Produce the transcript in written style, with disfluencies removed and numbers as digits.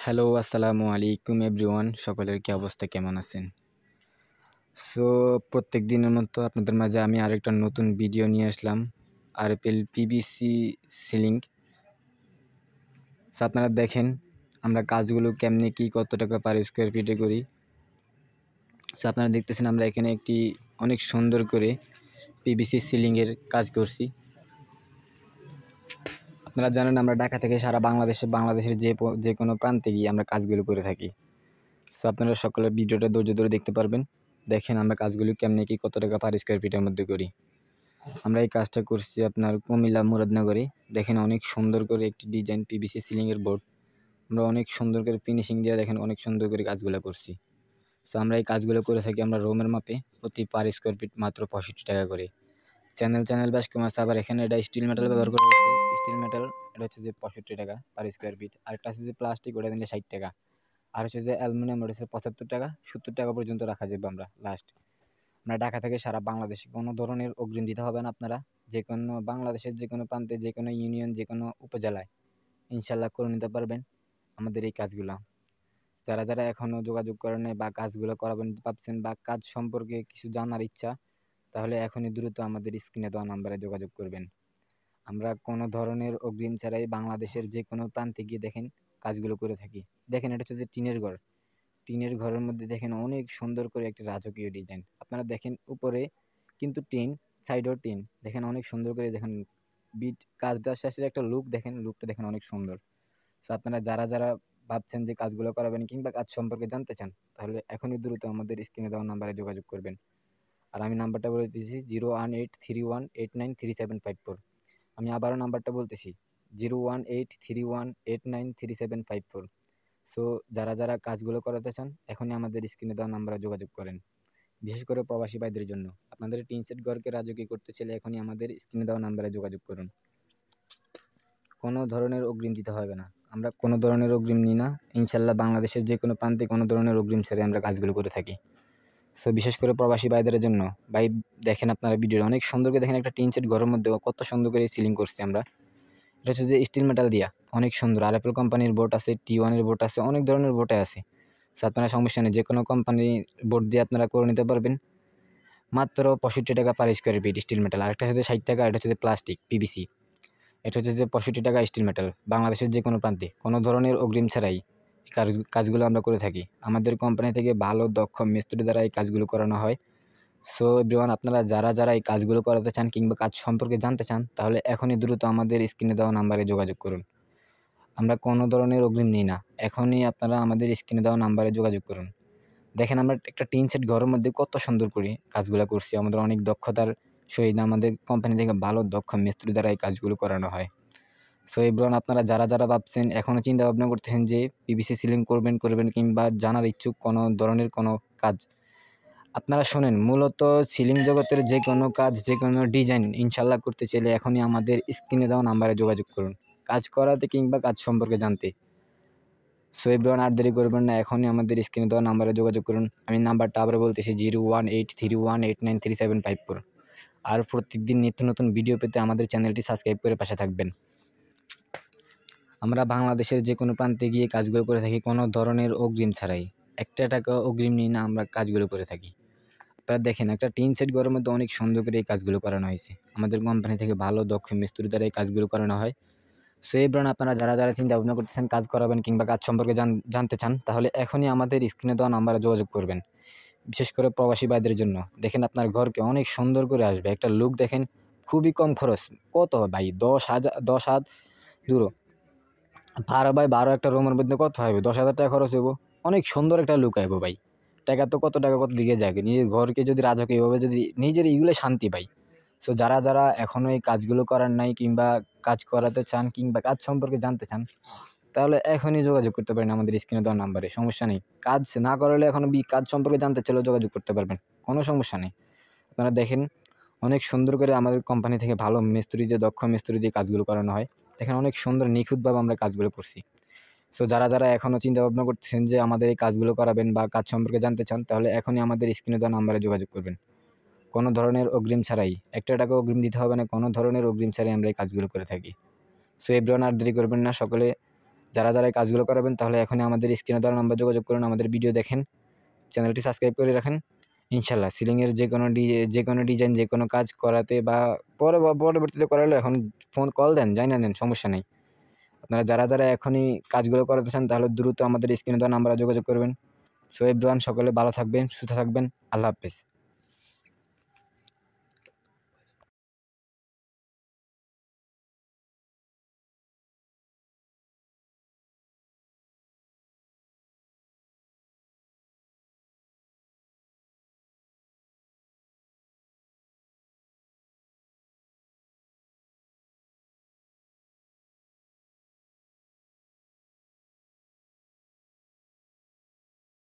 Hello, আসসালামু আলাইকুম everyone. সকলের কি অবস্থা, কেমন আছেন? সো প্রত্যেক দিনের মতো আপনাদের মাঝে আমি আরেকটা নতুন ভিডিও নিয়ে আসলাম। RFL PVC ceiling. সো আপনারা দেখেন আমরা কাজগুলো কেমনে কি কত টাকা পার স্কোয়ার ফিটে করি। সো আপনারা দেখতেছেন আমরা এখানে একটি অনেক সুন্দর করে পিভিসি সিলিংয়ের কাজ করছি। আপনারা জানেন আমরা ঢাকা থেকে সারা বাংলাদেশের যে কোনো প্রান্তে গিয়ে আমরা কাজগুলো করে থাকি। সো আপনারা সকলে ভিডিওটা ধৈর্য ধরে দেখতে পারবেন। দেখেন আমরা কাজগুলি কেমনে কি কত টাকা পার স্কোয়ার ফিটের মধ্যে করি। আমরা এই কাজটা করছি আপনার কুমিল্লা মুরাদনগরে। দেখেন অনেক সুন্দর করে একটি ডিজাইন পিভিসি সিলিংয়ের বোর্ড। আমরা অনেক সুন্দর করে ফিনিশিং দিয়ে দেখেন অনেক সুন্দর করে কাজগুলো করছি। সো আমরা এই কাজগুলো করে থাকি আমরা রুমের মাপে প্রতি পার স্কোয়ার ফিট মাত্র 65 টাকা করে। চ্যানেল ব্যাস কম আছে। আবার এখানে এটা স্টিল মেটাল ব্যবহার করা হয়েছে। স্টিল মেটাল এটা হচ্ছে যে 65 টাকা পার স্কোয়ার ফিট। আরেকটা আছে যে প্লাস্টিক, ওটা দিলে 60 টাকা। আর হচ্ছে যে অ্যালুমিনিয়াম, ওটা হচ্ছে 75 টাকা, 70 টাকা পর্যন্ত রাখা যাবে আমরা লাস্ট। আমরা ঢাকা থেকে সারা বাংলাদেশে কোনো ধরনের অগ্রিম দিতে হবে না। আপনারা যে কোনো বাংলাদেশের যে কোনো প্রান্তে, যে কোনো ইউনিয়ন, যে কোনো উপজেলায় ইনশাল্লাহ করে নিতে পারবেন আমাদের এই কাজগুলো। যারা যারা এখনও যোগাযোগ করেন নাই বা কাজগুলো করাবেন ভাবছেন বা কাজ সম্পর্কে কিছু জানার ইচ্ছা, তাহলে এখনই দ্রুত আমাদের স্ক্রিনে দেওয়া নাম্বারে যোগাযোগ করবেন। আমরা কোনো ধরনের অগ্রিম ছাড়াই বাংলাদেশের যে কোনো প্রান্তে গিয়ে দেখেন কাজগুলো করে থাকি। দেখেন এটা হচ্ছে যে টিনের ঘর। টিনের ঘরের মধ্যে দেখেন অনেক সুন্দর করে একটা রাজকীয় ডিজাইন। আপনারা দেখেন উপরে কিন্তু টিন, সাইডেও টিন। দেখেন অনেক সুন্দর করে দেখেন কাজটা শেষের একটা লুক দেখেন, লুকটা দেখেন অনেক সুন্দর। তো আপনারা যারা যারা ভাবছেন যে কাজগুলো করাবেন কিংবা কাজ সম্পর্কে জানতে চান, তাহলে এখনই দ্রুত আমাদের স্ক্রিনে দেওয়া নাম্বারে যোগাযোগ করবেন। আর আমি নাম্বারটা বলে দিয়েছি 01831893754। আমি আবারও নাম্বারটা বলতেছি 01831893754। সো যারা যারা কাজগুলো করাতে চান এখনই আমাদের স্ক্রিনে দেওয়া নাম্বারে যোগাযোগ করেন। বিশেষ করে প্রবাসী ভাইদের জন্য আপনাদের টিন সেট ঘরকে রাজকীয় করতে চাইলে এখনই আমাদের স্ক্রিনে দেওয়া নাম্বারে যোগাযোগ করুন। কোনো ধরনের অগ্রিম দিতে হবে না। আমরা কোনো ধরনের অগ্রিম নিই না। ইনশাল্লাহ বাংলাদেশের যে কোনো প্রান্তে কোনো ধরনের অগ্রিম ছেড়ে আমরা কাজগুলো করে থাকি। সো বিশেষ করে প্রবাসী ভাইদের জন্য ভাই দেখেন আপনারা ভিডিওটা অনেক সুন্দর করে দেখেন একটা টিন সেট ঘরের মধ্যে কত সুন্দর করে সিলিং করছি আমরা। এটা হচ্ছে যে স্টিল মেটাল দিয়া অনেক সুন্দর। আরএফএল কোম্পানির বোর্ড আছে, T1 এর বোর্ড আছে, অনেক ধরনের বোর্ডে আছে। সো আপনারা সমস্যা নেই, যে কোনো কোম্পানির বোর্ড দিয়ে আপনারা করে নিতে পারবেন মাত্র 65 টাকা per square feet still metal. আরেকটা হচ্ছে 60 টাকা, এটা হচ্ছে প্লাস্টিক পিভিসি। এটা হচ্ছে যে 65 টাকা স্টিল মেটাল। বাংলাদেশের যে কোনো প্রান্তে কোনো ধরনের অগ্রিম ছাড়াই কাজগুলো আমরা করে থাকি। আমাদের কোম্পানি থেকে ভালো দক্ষ মিস্ত্রি দ্বারা এই কাজগুলো করানো হয়। সো এভরিওয়ান, আপনারা যারা যারা এই কাজগুলো করাতে চান কিংবা কাজ সম্পর্কে জানতে চান, তাহলে এখনই দ্রুত আমাদের স্ক্রিনে দেওয়া নাম্বারে যোগাযোগ করুন। আমরা কোনো ধরনের অগ্রিম নিই না। এখনই আপনারা আমাদের স্ক্রিনে দেওয়া নাম্বারে যোগাযোগ করুন। দেখেন আমরা একটা টিন সেট ঘরের মধ্যে কত সুন্দর করে কাজগুলো করছি। আমাদের অনেক দক্ষতার সহিত আমাদের কোম্পানি থেকে ভালো দক্ষ মিস্ত্রি দ্বারা এই কাজগুলো করানো হয়। সো এভরিওয়ান, আপনারা যারা যারা ভাবছেন এখনও চিন্তা ভাবনা করতেছেন যে পিভিসি সিলিং করবেন কিংবা জানার ইচ্ছুক কোনো ধরনের কোনো কাজ, আপনারা শোনেন, মূলত সিলিং জগতের যে কোনো কাজ, যে কোনো ডিজাইন ইনশাল্লাহ করতে চাইলে এখনই আমাদের স্ক্রিনে দেওয়া নাম্বারে যোগাযোগ করুন কাজ করাতে কিংবা কাজ সম্পর্কে জানতে। সো এভরিওয়ান, আর দেরি করবেন না, এখনই আমাদের স্ক্রিনে দেওয়া নাম্বারে যোগাযোগ করুন। আমি নাম্বারটা আবার বলতেছি 01831893754। আর প্রত্যেকদিন নিত্য নতুন ভিডিও পেতে আমাদের চ্যানেলটি সাবস্ক্রাইব করে পাশে থাকবেন। আমরা বাংলাদেশের যে কোনো প্রান্তে গিয়ে কাজগুলো করে থাকি কোনো ধরনের অগ্রিম ছাড়াই। একটা টাকা অগ্রিম নিই না, আমরা কাজগুলো করে থাকি। আপনারা দেখেন একটা টিন সেট ঘরের মধ্যে অনেক সুন্দর করে এই কাজগুলো করানো হয়েছে। আমাদের কোম্পানি থেকে ভালো দক্ষ মিস্ত্রি দ্বারা এই কাজগুলো করানো হয়। সো এই ব্রান্ড আপনারা যারা যারা চিন্তা ভাবনা করতেছেন কাজ করাবেন কিংবা কাজ সম্পর্কে জানতে চান, তাহলে এখনই আমাদের স্ক্রিনে দেওয়া নাম্বারে যোগাযোগ করবেন। বিশেষ করে প্রবাসী ভাইদের জন্য দেখেন আপনার ঘরকে অনেক সুন্দর করে আসবে একটা লুক। দেখেন খুবই কম খরচ। কত ভাই, 10 হাত দূর 12 বাই 12 একটা রুমের মধ্যে কত হবে? 10,000 টাকা খরচ হইব। অনেক সুন্দর একটা লুক আইব ভাই। টাকা তো কত টাকা কত দিকে যায়। নিজের ঘরকে যদি রাজকীয়ভাবে যদি নিজের এইগুলো শান্তি পাই। সো যারা যারা এখনও এই কাজগুলো করার নাই কিংবা কাজ করাতে চান কিংবা কাজ সম্পর্কে জানতে চান, তাহলে এখনই যোগাযোগ করতে পারেন আমাদের স্ক্রিনে দেওয়া নাম্বারে। সমস্যা নেই। কাজ না করালে এখনও কাজ সম্পর্কে জানতে চাইলেও যোগাযোগ করতে পারবেন। কোনো সমস্যা নেই। আপনারা দেখেন অনেক সুন্দর করে আমাদের কোম্পানি থেকে ভালো মিস্ত্রি দিয়ে, দক্ষ মিস্ত্রি দিয়ে কাজগুলো করানো হয়। দেখেন অনেক সুন্দর নিখুঁতভাবে আমরা কাজগুলো করছি। সো যারা যারা এখনও চিন্তা ভাবনা করতেছেন যে আমাদের এই কাজগুলো করাবেন বা কাজ সম্পর্কে জানতে চান, তাহলে এখনই আমাদের স্ক্রিনে দেওয়া নাম্বারে যোগাযোগ করবেন। কোনো ধরনের অগ্রিম ছাড়াই, একটা টাকা অগ্রিম দিতে হবে না, কোনো ধরনের অগ্রিম ছাড়াই আমরা এই কাজগুলো করে থাকি। সো এভরিওয়ান, আর দেরি করবেন না, সকলে যারা যারা এই কাজগুলো করাবেন তাহলে এখনই আমাদের স্ক্রিনে দেওয়া নাম্বার যোগাযোগ করুন, আমাদের ভিডিও দেখেন, চ্যানেলটি সাবস্ক্রাইব করে রাখেন। ইনশাল্লাহ সিলিংয়ের যে কোনো ডিজাইন যে কোনো কাজ করাতে বা পরবর্তীতে করালে এখন ফোন কল দেন, জানিয়ে নেন, সমস্যা নেই। আপনারা যারা যারা এখনই কাজগুলো করাতে চান তাহলে দ্রুত আমাদের স্ক্রিনে দেওয়া নাম্বারে যোগাযোগ করবেন। সো এভরিওয়ান, সকলে ভালো থাকবেন, সুস্থ থাকবেন। আল্লাহ হাফেজ।